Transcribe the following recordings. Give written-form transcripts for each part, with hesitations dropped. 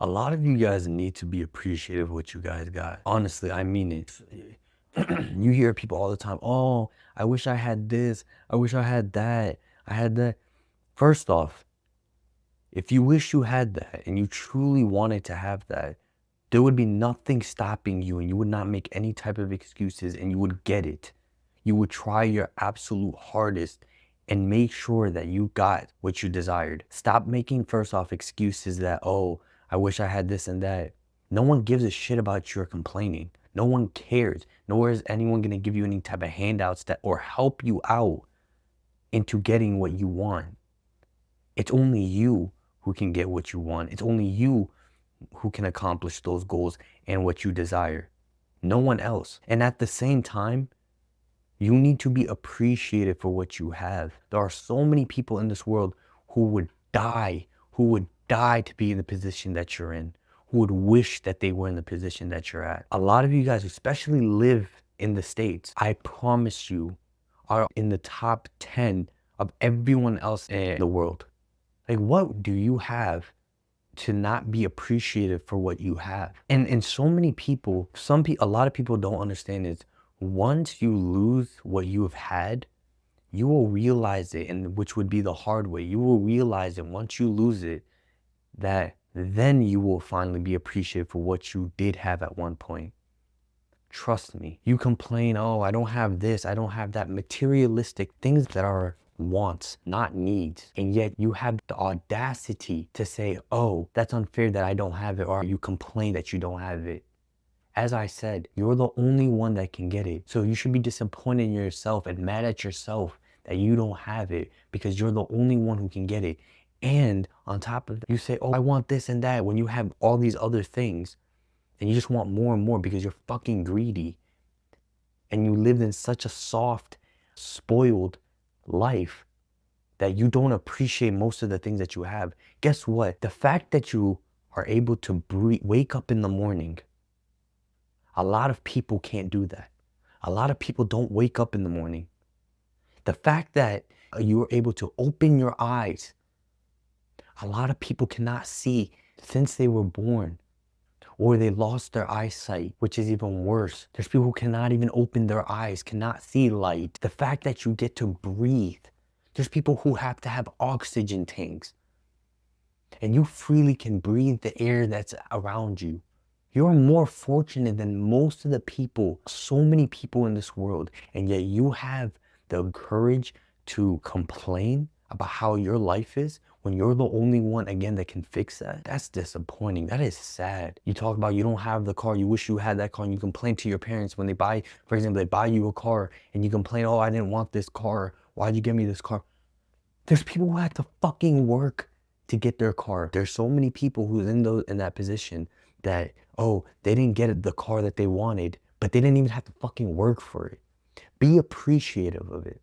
A lot of you guys need to be appreciative of what you guys got. Honestly, I mean it. You hear people all the time, oh, I wish I had this. I wish I had that. I had that. First off, if you wish you had that and you truly wanted to have that, there would be nothing stopping you and you would not make any type of excuses and you would get it. You would try your absolute hardest and make sure that you got what you desired. Stop making first off excuses that, oh, I wish I had this and that. No one gives a shit about your complaining. No one cares. Nor is anyone gonna give you any type of handouts that or help you out into getting what you want. It's only you who can get what you want. It's only you who can accomplish those goals and what you desire. No one else. And at the same time, you need to be appreciated for what you have. There are so many people in this world who would die to be in the position that you're in, who would wish that they were in the position that you're at. A lot of you guys, especially live in the States, I promise you, are in the top 10 of everyone else in the world. Like, what do you have to not be appreciative for what you have? And so many people, a lot of people don't understand is once you lose what you have had, you will realize it, and which would be the hard way. You will realize it once you lose it, that then you will finally be appreciative for what you did have at one point. Trust me. You complain, oh, I don't have this, I don't have that. Materialistic things that are wants, not needs. And yet you have the audacity to say, oh, that's unfair that I don't have it, or you complain that you don't have it. As I said, you're the only one that can get it. So you should be disappointed in yourself and mad at yourself that you don't have it because you're the only one who can get it. And on top of that, you say, oh, I want this and that when you have all these other things and you just want more and more because you're fucking greedy. And you lived in such a soft, spoiled life that you don't appreciate most of the things that you have. Guess what? The fact that you are able to wake up in the morning, a lot of people can't do that. A lot of people don't wake up in the morning. The fact that you are able to open your eyes, a lot of people cannot see since they were born, or they lost their eyesight, which is even worse. There's people who cannot even open their eyes, cannot see light. The fact that you get to breathe. There's people who have to have oxygen tanks, and you freely can breathe the air that's around you. You're more fortunate than most of the people, so many people in this world, and yet you have the courage to complain about how your life is when you're the only one, again, that can fix that. That's disappointing. That is sad. You talk about you don't have the car, you wish you had that car, and you complain to your parents when they buy, for example, they buy you a car, and you complain, oh, I didn't want this car. Why'd you give me this car? There's people who had to fucking work to get their car. There's so many people who's in that position that, oh, they didn't get the car that they wanted, but they didn't even have to fucking work for it. Be appreciative of it.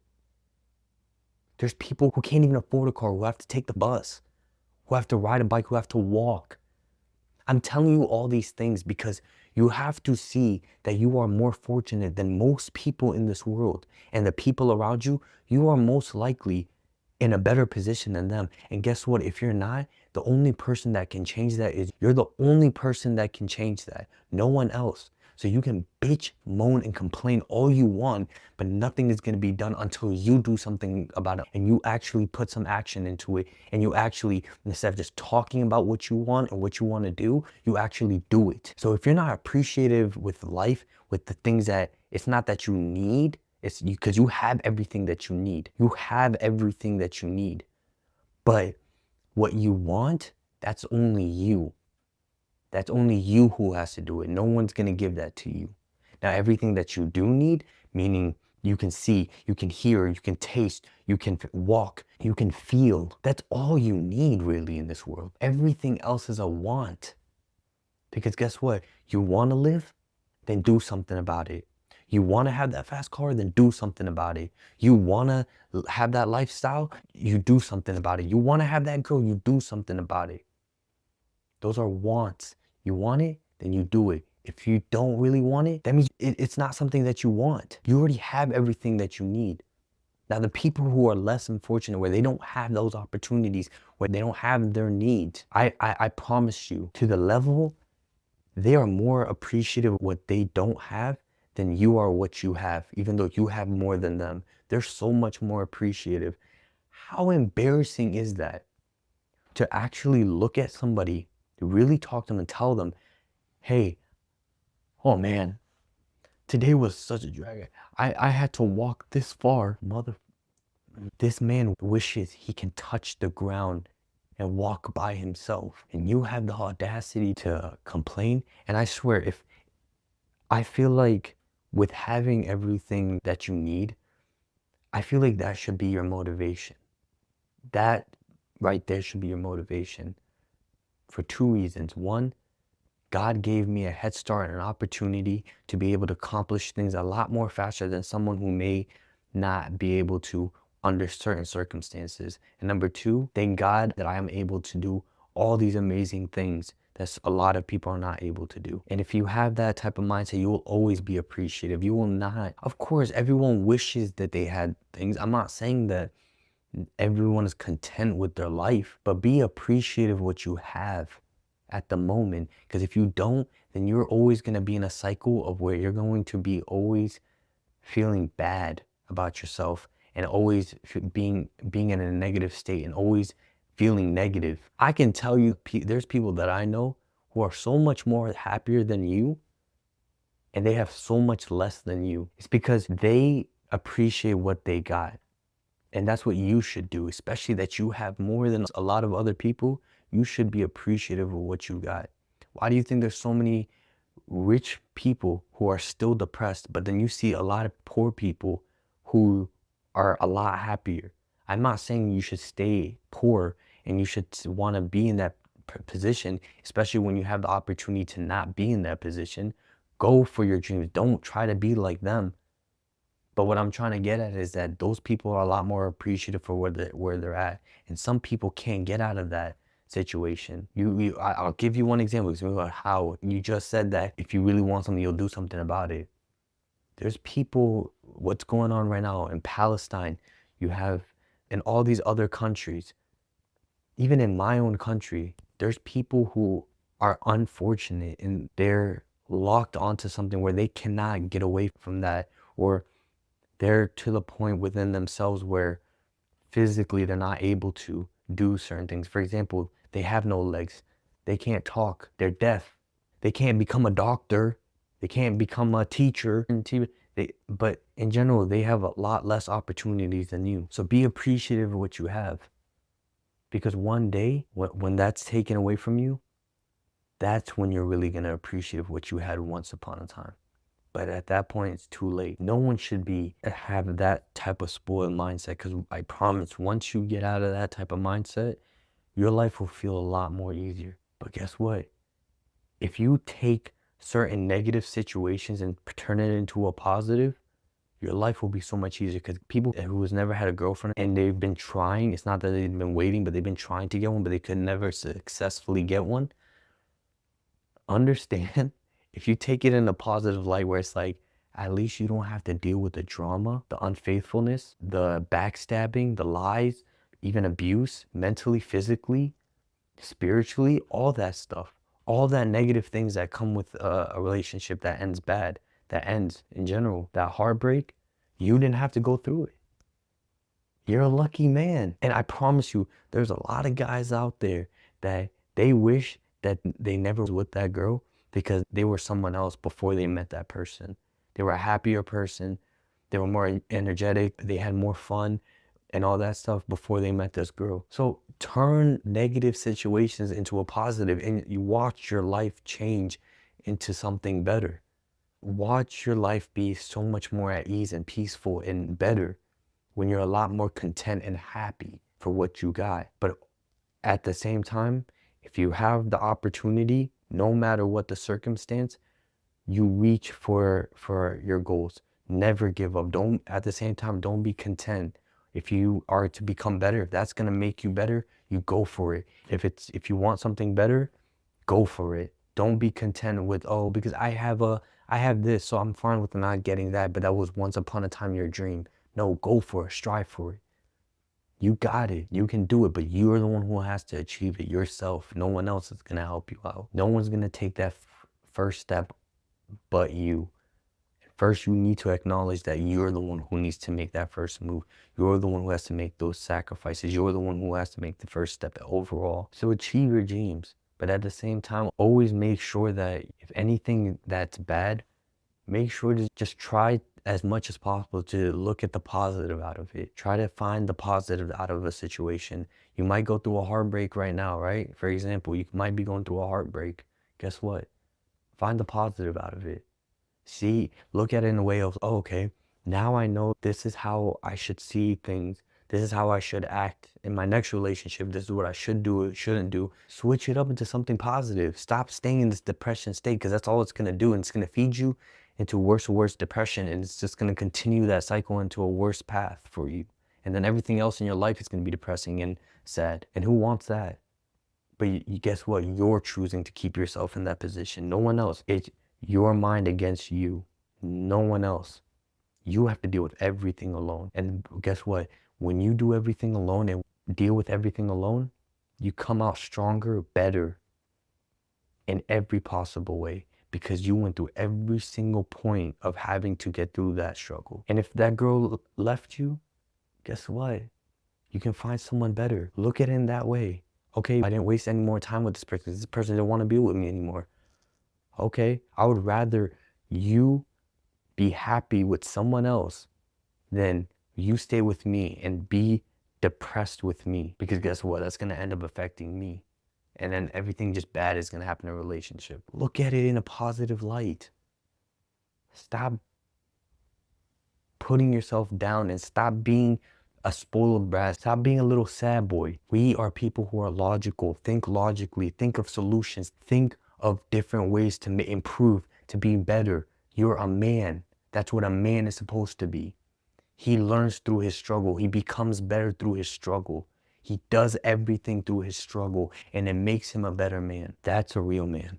There's people who can't even afford a car, who have to take the bus, who have to ride a bike, who have to walk. I'm telling you all these things because you have to see that you are more fortunate than most people in this world. And the people around you, you are most likely in a better position than them. And guess what? If you're not, the only person that can change that is you're the only person that can change that. No one else. So you can bitch, moan, and complain all you want, but nothing is going to be done until you do something about it and you actually put some action into it. And you actually, instead of just talking about what you want and what you want to do, you actually do it. So if you're not appreciative with life, with the things that it's not that you need, it's because you have everything that you need. You have everything that you need. But what you want, that's only you. That's only you who has to do it. No one's going to give that to you. Now, everything that you do need, meaning you can see, you can hear, you can taste, you can walk, you can feel. That's all you need really in this world. Everything else is a want. Because guess what? You want to live? Then do something about it. You want to have that fast car? Then do something about it. You want to have that lifestyle? You do something about it. You want to have that girl? You do something about it. Those are wants. You want it? Then you do it. If you don't really want it, that means it's not something that you want. You already have everything that you need. Now, the people who are less unfortunate, where they don't have those opportunities, where they don't have their needs. I promise you, to the level, they are more appreciative of what they don't have than you are what you have, even though you have more than them. They're so much more appreciative. How embarrassing is that? To actually look at somebody, to really talk to them and tell them, hey, oh man, today was such a drag. I had to walk this far. This man wishes he can touch the ground and walk by himself. And you have the audacity to complain. And I swear, if I feel like with having everything that you need, I feel like that should be your motivation. That right there should be your motivation for two reasons. One, God gave me a head start and an opportunity to be able to accomplish things a lot more faster than someone who may not be able to under certain circumstances. And number two, thank God that I am able to do all these amazing things that a lot of people are not able to do. And if you have that type of mindset, you will always be appreciative. You will not, of course, everyone wishes that they had things. I'm not saying that everyone is content with their life, but be appreciative of what you have at the moment. Because if you don't, then you're always going to be in a cycle of where you're going to be always feeling bad about yourself and always being in a negative state and always feeling negative. I can tell you, there's people that I know who are so much more happier than you, and they have so much less than you. It's because they appreciate what they got. And that's what you should do, especially that you have more than a lot of other people. You should be appreciative of what you got. Why do you think there's so many rich people who are still depressed, but then you see a lot of poor people who are a lot happier? I'm not saying you should stay poor and you should want to be in that position, especially when you have the opportunity to not be in that position. Go for your dreams. Don't try to be like them. But what I'm trying to get at is that those people are a lot more appreciative for where they're at. And some people can't get out of that situation. I'll give you one example. About how you just said that if you really want something, you'll do something about it. There's people, what's going on right now in Palestine, you have in all these other countries, even in my own country, there's people who are unfortunate and they're locked onto something where they cannot get away from that, or they're to the point within themselves where physically they're not able to do certain things. For example, they have no legs. They can't talk. They're deaf. They can't become a doctor. They can't become a teacher. But in general, they have a lot less opportunities than you. So be appreciative of what you have. Because one day, when that's taken away from you, that's when you're really going to appreciate what you had once upon a time. But at that point, it's too late. No one should have that type of spoiled mindset, because I promise, once you get out of that type of mindset, your life will feel a lot more easier. But guess what? If you take certain negative situations and turn it into a positive, your life will be so much easier. Because people who has never had a girlfriend and they've been trying, it's not that they've been waiting, but they've been trying to get one, but they could never successfully get one. Understand, if you take it in a positive light where it's like, at least you don't have to deal with the drama, the unfaithfulness, the backstabbing, the lies, even abuse, mentally, physically, spiritually, all that stuff, all that negative things that come with a relationship that ends bad, that ends in general, that heartbreak, you didn't have to go through it. You're a lucky man. And I promise you, there's a lot of guys out there that they wish that they never was with that girl because they were someone else before they met that person. They were a happier person. They were more energetic. They had more fun and all that stuff before they met this girl. So turn negative situations into a positive, and you watch your life change into something better. Watch your life be so much more at ease and peaceful and better when you're a lot more content and happy for what you got. But at the same time, if you have the opportunity, no matter what the circumstance, you reach for your goals. Never give up. At the same time, don't be content. If you are to become better, if that's gonna make you better, you go for it. If you want something better, go for it. Don't be content with, oh, because I have this, so I'm fine with not getting that, but that was once upon a time your dream. No, go for it, strive for it. You got it. You can do it, but you're the one who has to achieve it yourself. No one else is going to help you out. No one's going to take that first step but you. First, you need to acknowledge that you're the one who needs to make that first move. You're the one who has to make those sacrifices. You're the one who has to make the first step overall. So achieve your dreams. But at the same time, always make sure that if anything that's bad, make sure to just try as much as possible to look at the positive out of it. Try to find the positive out of a situation. You might go through a heartbreak right now, right? For example, you might be going through a heartbreak. Guess what? Find the positive out of it. See, look at it in a way of, oh, okay, now I know this is how I should see things. This is how I should act in my next relationship. This is what I should do, shouldn't do. Switch it up into something positive. Stop staying in this depression state, because that's all it's going to do. And it's going to feed you into worse and worse depression. And it's just going to continue that cycle into a worse path for you. And then everything else in your life is going to be depressing and sad. And who wants that? But you guess what? You're choosing to keep yourself in that position. No one else. It's your mind against you. No one else. You have to deal with everything alone. And guess what? When you do everything alone and deal with everything alone, you come out stronger, better in every possible way, because you went through every single point of having to get through that struggle. And if that girl left you, guess what? You can find someone better. Look at it in that way. Okay, I didn't waste any more time with this person. This person didn't want to be with me anymore. Okay, I would rather you be happy with someone else than you stay with me and be depressed with me. Because guess what? That's going to end up affecting me. And then everything just bad is going to happen in a relationship. Look at it in a positive light. Stop putting yourself down and stop being a spoiled brat. Stop being a little sad boy. We are people who are logical. Think logically. Think of solutions. Think of different ways to improve, to be better. You're a man. That's what a man is supposed to be. He learns through his struggle. He becomes better through his struggle. He does everything through his struggle, and it makes him a better man. That's a real man.